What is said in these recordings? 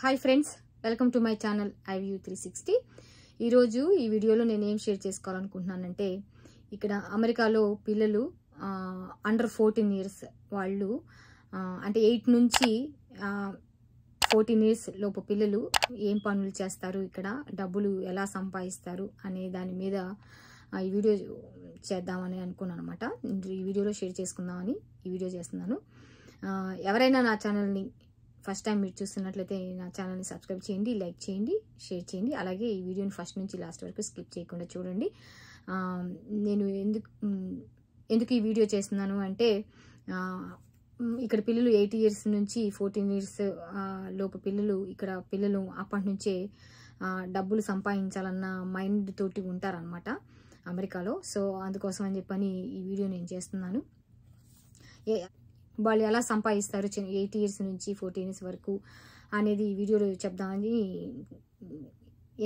Hi friends, welcome to my channel iView 360. ఈరోజు ఈ వీడియోలో నేను ఏం షేర్ చేసుకోవాలనుకుంటున్నానంటే, ఇక్కడ అమెరికాలో పిల్లలు అండర్ 14 ఇయర్స్ వాళ్ళు అంటే 8 నుంచి 14 ఇయర్స్ లోపు పిల్లలు ఏం పనులు చేస్తారు, ఇక్కడ డబ్బులు ఎలా సంపాదిస్తారు అనే దాని మీద ఈ వీడియో చేద్దామని అనుకున్నాను అనమాట. ఈ వీడియోలో షేర్ చేసుకుందామని ఈ వీడియో చేస్తున్నాను. ఎవరైనా నా ఛానల్ని ఫస్ట్ టైం మీరు చూస్తున్నట్లయితే నా ఛానల్ని సబ్స్క్రైబ్ చేయండి, లైక్ చేయండి, షేర్ చేయండి. అలాగే ఈ వీడియోని ఫస్ట్ నుంచి లాస్ట్ వరకు స్కిప్ చేయకుండా చూడండి. నేను ఎందుకు ఈ వీడియో చేస్తున్నాను అంటే, ఇక్కడ పిల్లలు 8 ఇయర్స్ నుంచి 14 ఇయర్స్ లోపు పిల్లలు అప్పటి నుంచే డబ్బులు సంపాదించాలన్న మైండ్ తోటి ఉంటారనమాట అమెరికాలో. సో అందుకోసం అని చెప్పని ఈ వీడియో నేను చేస్తున్నాను. వాళ్ళు ఎలా సంపాదిస్తారు 8 ఇయర్స్ నుంచి 14 ఇయర్స్ వరకు అనేది ఈ వీడియోలో చెప్దామని,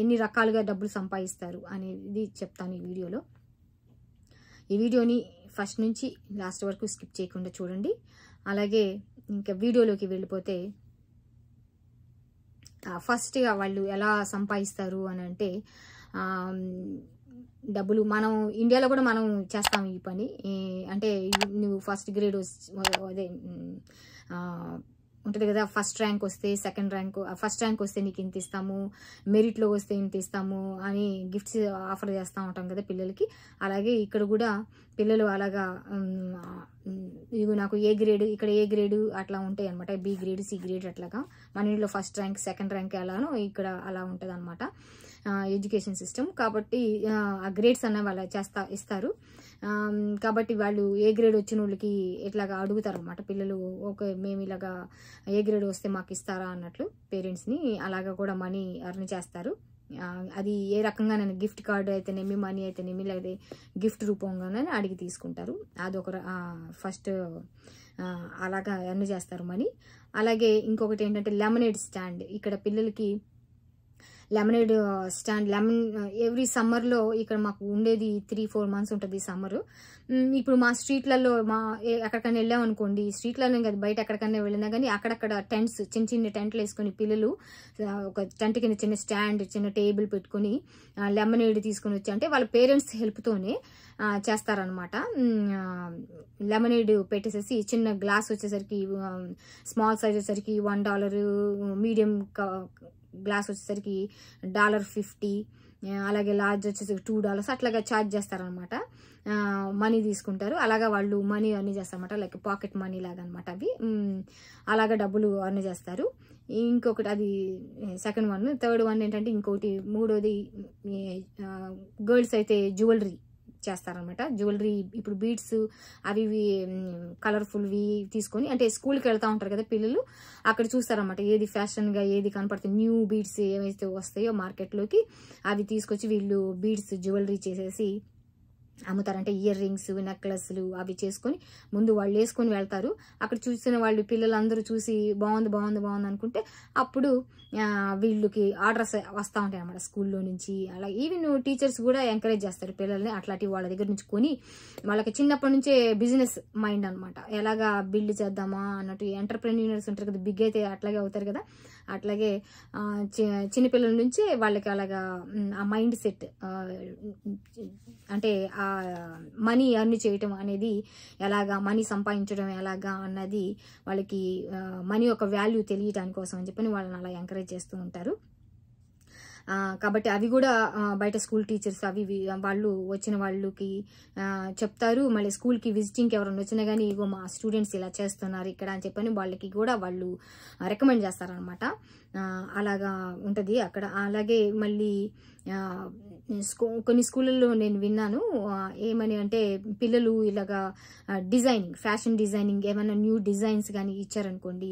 ఎన్ని రకాలుగా డబ్బులు సంపాదిస్తారు అనేది చెప్తాను ఈ వీడియోలో. ఈ వీడియోని ఫస్ట్ నుంచి లాస్ట్ వరకు స్కిప్ చేయకుండా చూడండి. అలాగే ఇంకా వీడియోలోకి వెళ్ళిపోతే, ఫస్ట్గా వాళ్ళు ఎలా సంపాదిస్తారు అని అంటే, డబ్బులు మనం ఇండియాలో కూడా మనం చేస్తాం ఈ పని. అంటే నువ్వు ఫస్ట్ గ్రేడ్ అదే ఉంటుంది కదా, ఫస్ట్ ర్యాంక్ వస్తే సెకండ్ ర్యాంక్, ఫస్ట్ ర్యాంక్ వస్తే నీకు ఇంత ఇస్తాము, మెరిట్లో వస్తే ఇంత ఇస్తాము అని గిఫ్ట్స్ ఆఫర్ చేస్తూ ఉంటాం కదా పిల్లలకి. అలాగే ఇక్కడ కూడా పిల్లలు అలాగా ఇవి నాకు ఏ గ్రేడ్, ఇక్కడ ఏ గ్రేడు అట్లా ఉంటాయి అనమాట. బి గ్రేడ్, సి గ్రేడ్ అట్లాగా. మన ఇంట్లో ఫస్ట్ ర్యాంక్ సెకండ్ ర్యాంక్ ఎలానో ఇక్కడ అలా ఉంటుంది అనమాట ఎడ్యుకేషన్ సిస్టమ్. కాబట్టి ఆ గ్రేడ్స్ అన్న వాళ్ళు ఇస్తారు. కాబట్టి వాళ్ళు ఏ గ్రేడ్ వచ్చిన వాళ్ళకి ఇట్లాగా అడుగుతారు అనమాట పిల్లలు. ఓకే, మేము ఇలాగా ఏ గ్రేడ్ వస్తే మాకు ఇస్తారా అన్నట్లు పేరెంట్స్ని అలాగా కూడా మనీ ఎర్న్ చేస్తారు. అది ఏ రకంగా నేను గిఫ్ట్ కార్డు అయితేనేమి, మనీ అయితేనేమి, లేదా గిఫ్ట్ రూపంగానే అడిగి తీసుకుంటారు. అదొక ఫస్ట్ అలాగా ఎర్న్ చేస్తారు మనీ. అలాగే ఇంకొకటి ఏంటంటే లెమనేడ్ స్టాండ్. ఇక్కడ పిల్లలకి లెమనేడ్ స్టాండ్, ఎవ్రీ సమ్మర్లో ఇక్కడ మాకు ఉండేది 3-4 మంత్స్ ఉంటుంది సమ్మరు. ఇప్పుడు మా స్ట్రీట్లలో ఎక్కడికైనా వెళ్ళాం అనుకోండి, స్ట్రీట్లలో కదా బయట ఎక్కడికైనా వెళ్ళినా కానీ అక్కడక్కడ టెంట్స్, చిన్న చిన్న టెంట్లు వేసుకొని పిల్లలు ఒక టెంట్ కింద చిన్న స్టాండ్, చిన్న టేబుల్ పెట్టుకుని లెమనేడ్ తీసుకుని వచ్చి, అంటే వాళ్ళ పేరెంట్స్ హెల్ప్తోనే చేస్తారనమాట. లెమనేడ్ పెట్టేసేసి చిన్న గ్లాస్ వచ్చేసరికి, స్మాల్ సైజ్ వచ్చేసరికి $1, మీడియం గ్లాస్ వచ్చేసరికి $1.50, అలాగే లార్జ్ వచ్చేసరికి $2 అట్లాగా ఛార్జ్ చేస్తారనమాట. మనీ తీసుకుంటారు. అలాగా వాళ్ళు మనీ అర్న్ చేస్తారనమాట, లైక్ పాకెట్ మనీ లాగా అనమాట అవి. అలాగా డబ్బులు అర్న్ చేస్తారు. ఇంకొకటి అది సెకండ్ వన్. థర్డ్ వన్ ఏంటంటే, ఇంకోటి మూడోది గర్ల్స్ అయితే జ్యువెలరీ చేస్తారనమాట. జ్యువెలరీ ఇప్పుడు బీడ్స్ అవి కలర్ఫుల్వి తీసుకొని, అంటే స్కూల్కి వెళ్తూ ఉంటారు కదా పిల్లలు, అక్కడ చూస్తారనమాట ఏది ఫ్యాషన్గా ఏది కనపడుతుంది, న్యూ బీడ్స్ ఏవైతే వస్తాయో మార్కెట్లోకి అవి తీసుకొచ్చి వీళ్ళు బీడ్స్ జ్యువెలరీ చేసేసి అమ్ముతారంటే ఇయర్ రింగ్స్, నెక్లెస్లు అవి చేసుకొని ముందు వాళ్ళు వేసుకొని వెళ్తారు. అక్కడ చూసిన వాళ్ళు పిల్లలందరూ చూసి బాగుంది బాగుంది బాగుంది అనుకుంటే అప్పుడు వీళ్ళకి ఆర్డర్స్ వస్తూ ఉంటాయి అన్నమాట స్కూల్లో నుంచి. అలా ఈవెన్ టీచర్స్ కూడా ఎంకరేజ్ చేస్తారు పిల్లల్ని అట్లాంటి వాళ్ళ దగ్గర నుంచి కొని. వాళ్ళకి చిన్నప్పటి నుంచే బిజినెస్ మైండ్ అనమాట, ఎలాగా బిల్డ్ చేద్దామా అన్నట్టు. ఎంటర్ప్రెన్యూర్స్ ఉంటారు కదా, బిగ్ అయితే అట్లాగే అవుతారు కదా, అట్లాగే చిన్నపిల్లల నుంచే వాళ్ళకి అలాగా ఆ మైండ్ సెట్, అంటే ఆ మనీ ఎర్న్ చేయటం అనేది ఎలాగా, మనీ సంపాదించడం ఎలాగా అన్నది వాళ్ళకి మనీ యొక్క వాల్యూ తెలియటాని కోసం అని చెప్పని వాళ్ళని అలా ఎంకరేజ్ చేస్తూ ఉంటారు. కాబట్టి అవి కూడా బయట స్కూల్ టీచర్స్ అవి వాళ్ళు వచ్చిన వాళ్ళకి చెప్తారు. మళ్ళీ స్కూల్కి విజిటింగ్కి ఎవరైనా వచ్చినా కానీ ఇగో మా స్టూడెంట్స్ ఇలా చేస్తున్నారు ఇక్కడ అని చెప్పని వాళ్ళకి కూడా వాళ్ళు రికమెండ్ చేస్తారనమాట. అలాగా ఉంటుంది అక్కడ. అలాగే మళ్ళీ కొన్ని స్కూళ్ళల్లో నేను విన్నాను ఏమని అంటే, పిల్లలు ఇలాగా డిజైనింగ్, ఫ్యాషన్ డిజైనింగ్ ఏమైనా న్యూ డిజైన్స్ కానీ ఇచ్చారనుకోండి,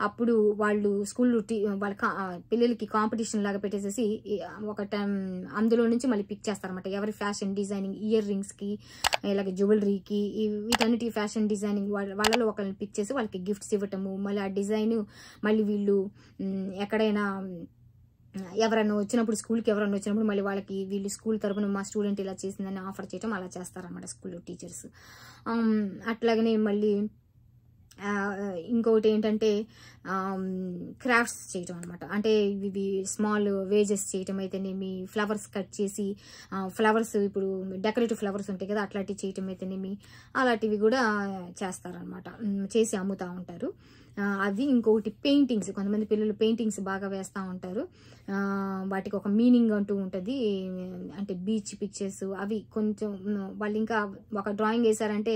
అప్పుడు వాళ్ళు స్కూల్లో వాళ్ళ పిల్లలకి కాంపిటీషన్ లాగా పెట్టేసేసి ఒక టైం అందులో నుంచి మళ్ళీ పిక్ చేస్తారనమాట. ఎవరి ఫ్యాషన్ డిజైనింగ్, ఇయర్ రింగ్స్కి, ఇలాగ జ్యువెలరీకి, వీటన్నిటి ఫ్యాషన్ డిజైనింగ్ వాళ్ళలో ఒకరిని పిక్ చేసి వాళ్ళకి గిఫ్ట్స్ ఇవ్వటము. మళ్ళీ ఆ డిజైన్ మళ్ళీ వీళ్ళు ఎక్కడైనా ఎవరైనా వచ్చినప్పుడు, స్కూల్కి ఎవరైనా వచ్చినప్పుడు మళ్ళీ వాళ్ళకి వీళ్ళు స్కూల్ తరపున మా స్టూడెంట్ ఇలా చేసిందని ఆఫర్ చేయడం అలా చేస్తారన్నమాట స్కూల్లో టీచర్స్. అట్లాగనే మళ్ళీ ఇంకొకటి ఏంటంటే క్రాఫ్ట్స్ చేయటం అనమాట. అంటే ఇవి స్మాల్ వేజెస్ చేయటం అయితేనేమి, ఫ్లవర్స్ కట్ చేసి ఫ్లవర్స్ ఇప్పుడు డెకరేటివ్ ఫ్లవర్స్ ఉంటాయి కదా, అట్లాంటివి చేయటం అయితేనేమి, అలాంటివి కూడా చేస్తారనమాట. చేసి అమ్ముతూ ఉంటారు. అది ఇంకొకటి పెయింటింగ్స్, కొంతమంది పిల్లలు పెయింటింగ్స్ బాగా వేస్తూ ఉంటారు. వాటికి ఒక మీనింగ్ అంటూ ఉంటుంది. అంటే బీచ్ పిక్చర్స్ అవి కొంచెం వాళ్ళు ఇంకా ఒక డ్రాయింగ్ వేసారంటే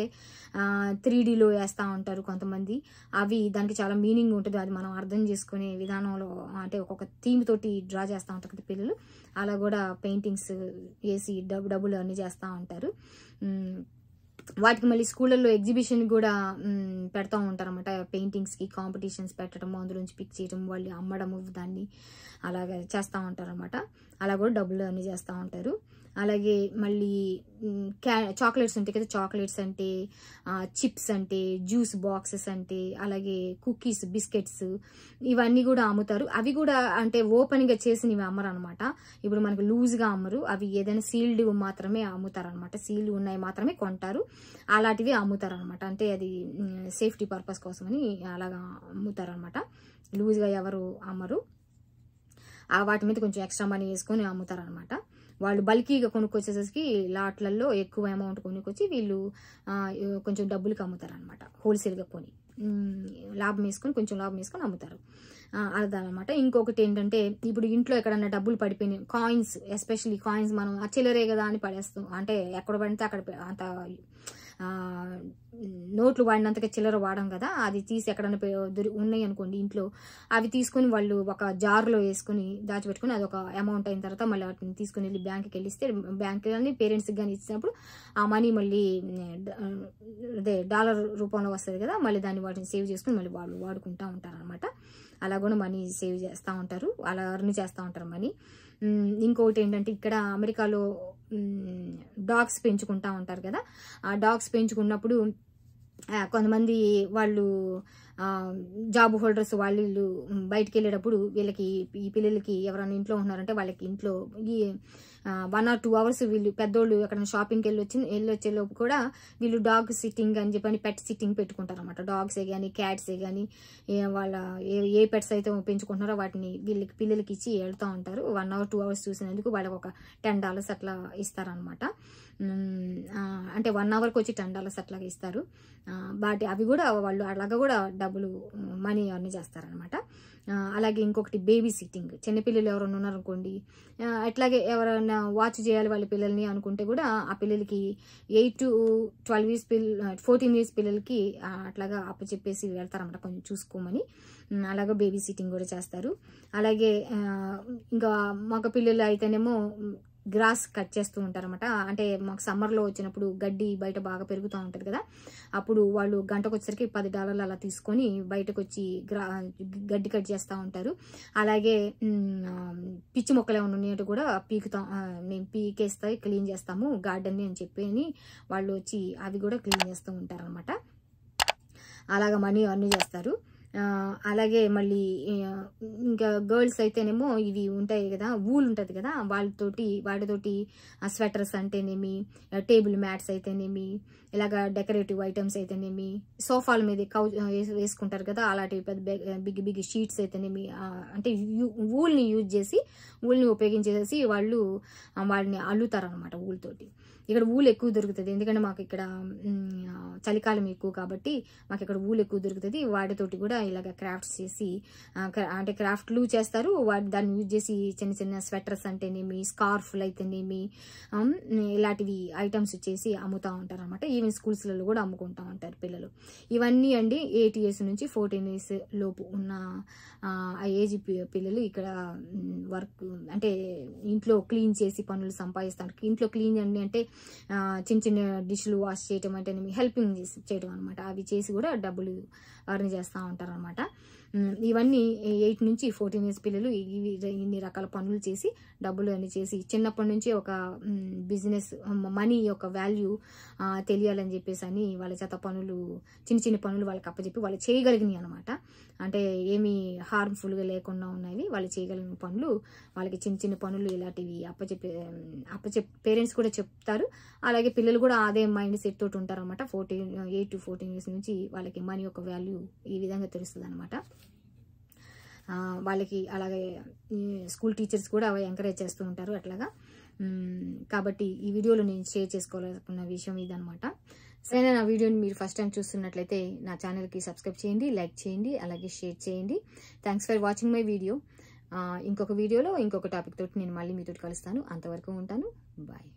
3Dలో వేస్తూ ఉంటారు కొంతమంది. అవి దానికి చాలా మీనింగ్ ఉంటుంది. అది మనం అర్థం చేసుకునే విధానంలో, అంటే ఒక్కొక్క థీమ్ తోటి డ్రా చేస్తూ ఉంటారు కదా పిల్లలు. అలా కూడా పెయింటింగ్స్ వేసి డబ్బులు అన్నీ చేస్తూ ఉంటారు. వాటికి మళ్ళీ స్కూళ్ళల్లో ఎగ్జిబిషన్ కూడా పెడతా ఉంటారు అనమాట. పెయింటింగ్స్కి కాంపిటీషన్స్ పెట్టడము, అందులోంచి పిక్ చేయడం, వాళ్ళు అమ్మడము, దాన్ని అలాగే చేస్తూ ఉంటారు అనమాట. అలా కూడా డబ్బులు అన్నీ చేస్తూ ఉంటారు. అలాగే మళ్ళీ చాక్లెట్స్ ఉంటాయి కదా, చాక్లెట్స్ అంటే, చిప్స్ అంటే, జ్యూస్ బాక్సెస్ అంటే, అలాగే కుకీస్, బిస్కెట్స్, ఇవన్నీ కూడా అమ్ముతారు. అవి కూడా అంటే ఓపెన్గా చేసినవి అమ్మరు అనమాట. ఇప్పుడు మనకు లూజ్గా అమ్మరు, అవి ఏదైనా సీల్డ్ మాత్రమే అమ్ముతారు అనమాట. సీల్డ్ ఉన్నాయి మాత్రమే కొంటారు, అలాంటివి అమ్ముతారు అనమాట. అంటే అది సేఫ్టీ పర్పస్ కోసమని అలాగా అమ్ముతారు అనమాట. లూజ్గా ఎవరు అమ్మరు. వాటి మీద కొంచెం ఎక్స్ట్రా మనీ వేసుకొని అమ్ముతారు అనమాట. వాళ్ళు బల్కీగా కొనుక్కొచ్చేసరికి లాట్లలో ఎక్కువ అమౌంట్ కొనుక్కొచ్చి వీళ్ళు కొంచెం డబ్బులకి అమ్ముతారు అనమాట. హోల్సేల్గా కొని లాభం వేసుకొని, కొంచెం లాభం వేసుకొని అమ్ముతారు. అదనమాట. ఇంకొకటి ఏంటంటే, ఇప్పుడు ఇంట్లో ఎక్కడన్నా డబ్బులు పడిపోయినాయి, కాయిన్స్, ఎస్పెషల్లీ కాయిన్స్ మనం చిల్లరే కదా అని పడేస్తాం. అంటే ఎక్కడ పడితే అక్కడ అంత నోట్లు వాడినంతగా చిల్లర వాడడం కదా, అది తీసి ఎక్కడన్నా ఉన్నాయి అనుకోండి ఇంట్లో, అవి తీసుకుని వాళ్ళు ఒక జార్లో వేసుకుని దాచిపెట్టుకుని అది ఒక అమౌంట్ అయిన తర్వాత మళ్ళీ వాటిని తీసుకుని వెళ్ళి బ్యాంక్కి వెళ్ళిస్తే, బ్యాంక్ కానీ పేరెంట్స్కి కానీ ఇచ్చినప్పుడు ఆ మనీ మళ్ళీ అదే డాలర్ రూపంలో వస్తుంది కదా, మళ్ళీ దాన్ని వాటిని సేవ్ చేసుకుని మళ్ళీ వాళ్ళు వాడుకుంటూ ఉంటారు అనమాట. అలా కూడా మనీ సేవ్ చేస్తూ ఉంటారు, అలా అర్న్ చేస్తూ ఉంటారు మనీ. ఇంకొకటి ఏంటంటే, ఇక్కడ అమెరికాలో డాగ్స్ పెంచుకుంటూ ఉంటారు కదా, ఆ డాగ్స్ పెంచుకున్నప్పుడు కొంతమంది వాళ్ళు జాబ్ హోల్డర్స్ వాళ్ళు బయటికి వెళ్ళేటప్పుడు వీళ్ళకి, ఈ పిల్లలకి ఎవరైనా ఇంట్లో ఉన్నారంటే వాళ్ళకి ఇంట్లో ఈ 1 or 2 hours వీళ్ళు పెద్దోళ్ళు ఎక్కడైనా షాపింగ్కి వెళ్ళొచ్చేలోపు కూడా వీళ్ళు డాగ్ సిట్టింగ్ అని చెప్పని పెట్ సిట్టింగ్ పెట్టుకుంటారు అనమాట. డాగ్సే కానీ క్యాట్సే కానీ వాళ్ళ ఏ పెట్స్ అయితే పెంచుకుంటున్నారో వాటిని వీళ్ళకి పిల్లలకి ఇచ్చి వెళ్తూ ఉంటారు. 1 or 2 hours చూసినందుకు వాళ్ళకి ఒక $10 అట్లా ఇస్తారనమాట. అంటే 1 hourకి వచ్చి $10 అట్లాగా ఇస్తారు. అవి కూడా వాళ్ళు అలాగా కూడా డబ్బులు మనీ అర్న్ చేస్తారనమాట. అలాగే ఇంకొకటి బేబీ సిట్టింగ్, చిన్నపిల్లలు ఎవరైనా ఉన్నారనుకోండి, అట్లాగే ఎవరైనా వాచ్ చేయాలి వాళ్ళ పిల్లల్ని అనుకుంటే కూడా ఆ పిల్లలకి 8 to 12 years 14 years పిల్లలకి అట్లాగా అప్పచెప్పేసి వెళ్తారన్నమాట కొంచెం చూసుకోమని. అలాగే బేబీ సిట్టింగ్ కూడా చేస్తారు. అలాగే ఇంకా మగ పిల్లలు అయితేనేమో గ్రాస్ కట్ చేస్తూ ఉంటారన్నమాట. అంటే మాకు సమ్మర్లో వచ్చినప్పుడు గడ్డి బయట బాగా పెరుగుతూ ఉంటుంది కదా, అప్పుడు వాళ్ళు గంటకు వచ్చేసరికి $10 అలా తీసుకొని బయటకు వచ్చి గడ్డి కట్ చేస్తూ ఉంటారు. అలాగే పిచ్చి మొక్కలు ఏమైనా ఉన్నాయంటే కూడా మేము పీకేస్తాయి క్లీన్ చేస్తాము గార్డెన్ని అని చెప్పి వాళ్ళు వచ్చి అవి కూడా క్లీన్ చేస్తూ ఉంటారనమాట. అలాగా మనీ అర్న్ చేస్తారు. అలాగే మళ్ళీ ఇంకా గర్ల్స్ అయితేనేమో ఇవి ఉంటాయి కదా, వూల్ ఉంటుంది కదా, వాటితోటి స్వెటర్స్ అంటేనేమి, టేబుల్ మ్యాట్స్ అయితేనేమి, ఇలాగా డెకరేటివ్ ఐటమ్స్ అయితేనేమి, సోఫాల మీద వేసుకుంటారు కదా అలాంటివి పెద్ద బిగ్ షీట్స్ అయితేనేమి, అంటే వూల్ని యూజ్ చేసి, వూల్ని ఉపయోగించేసి వాళ్ళు వాటిని అల్లుతారు అనమాట ఊల్ తోటి. ఇక్కడ ఊలు ఎక్కువ దొరుకుతుంది, ఎందుకంటే మాకు ఇక్కడ చలికాలం ఎక్కువ కాబట్టి మాకు ఇక్కడ ఊలు ఎక్కువ దొరుకుతుంది. వాటితోటి కూడా ఇలాగ క్రాఫ్ట్స్ చేసి, అంటే క్రాఫ్ట్లు చేస్తారు, దాన్ని యూజ్ చేసి చిన్న చిన్న స్వెటర్స్ అంటేనేమి, స్కార్ఫ్లు అయితేనేమి, ఇలాంటివి ఐటమ్స్ చేసి అమ్ముతూ ఉంటారు అనమాట. ఈవెన్ స్కూల్స్లలో కూడా అమ్ముకుంటూ ఉంటారు పిల్లలు. ఇవన్నీ అండి 8 years నుంచి 14 years లోపు ఉన్న ఆ ఏజ్ పిల్లలు ఇక్కడ వర్క్, అంటే ఇంట్లో క్లీన్ చేసి పనులు సంపాదిస్తారు. ఇంట్లో క్లీన్ అంటే చిన్న చిన్న డిష్లు వాష్ చేయటం అంటే హెల్పింగ్ చేయటం అనమాట. అవి చేసి కూడా డబ్బులు అర్న్ చేస్తూ ఉంటారు అనమాట. ఇవన్నీ 8 నుంచి 14 ఇయర్స్ పిల్లలు ఇన్ని రకాల పనులు చేసి డబ్బులు అన్ని చేసి చిన్నప్పటి నుంచి ఒక బిజినెస్ మనీ యొక్క వాల్యూ తెలియాలని చెప్పేసి అని వాళ్ళ చేత పనులు చిన్న చిన్న పనులు వాళ్ళకి అప్పచెప్పి వాళ్ళు చేయగలిగినాయి అనమాట. అంటే ఏమీ హార్మ్ఫుల్గా లేకుండా ఉన్నవి వాళ్ళు చేయగలిగిన పనులు, వాళ్ళకి చిన్న చిన్న పనులు ఇలాంటివి అప్పచెప్పి పేరెంట్స్ కూడా చెప్తారు. అలాగే పిల్లలు కూడా అదే మైండ్ సెట్ తోటి ఉంటారు అనమాట. 8 to 14 ఇయర్స్ నుంచి వాళ్ళకి మనీ యొక్క వాల్యూ ఈ విధంగా తెలుస్తుంది అనమాట. వాళ్ళకి అలాగే స్కూల్ టీచర్స్ కూడా ఎంకరేజ్ చేస్తూ ఉంటారు అట్లాగా. కాబట్టి ఈ వీడియోలో నేను షేర్ చేసుకోవాలనుకున్న విషయం ఇదనమాట. సరే, నా వీడియోని మీరు ఫస్ట్ టైం చూస్తున్నట్లయితే నా ఛానల్కి సబ్స్క్రైబ్ చేయండి, లైక్ చేయండి, అలాగే షేర్ చేయండి. Thanks for watching my video. ఇంకొక వీడియోలో ఇంకొక టాపిక్ తోటి నేను మళ్ళీ మీతో కలుస్తాను. అంతవరకు ఉంటాను. బాయ్.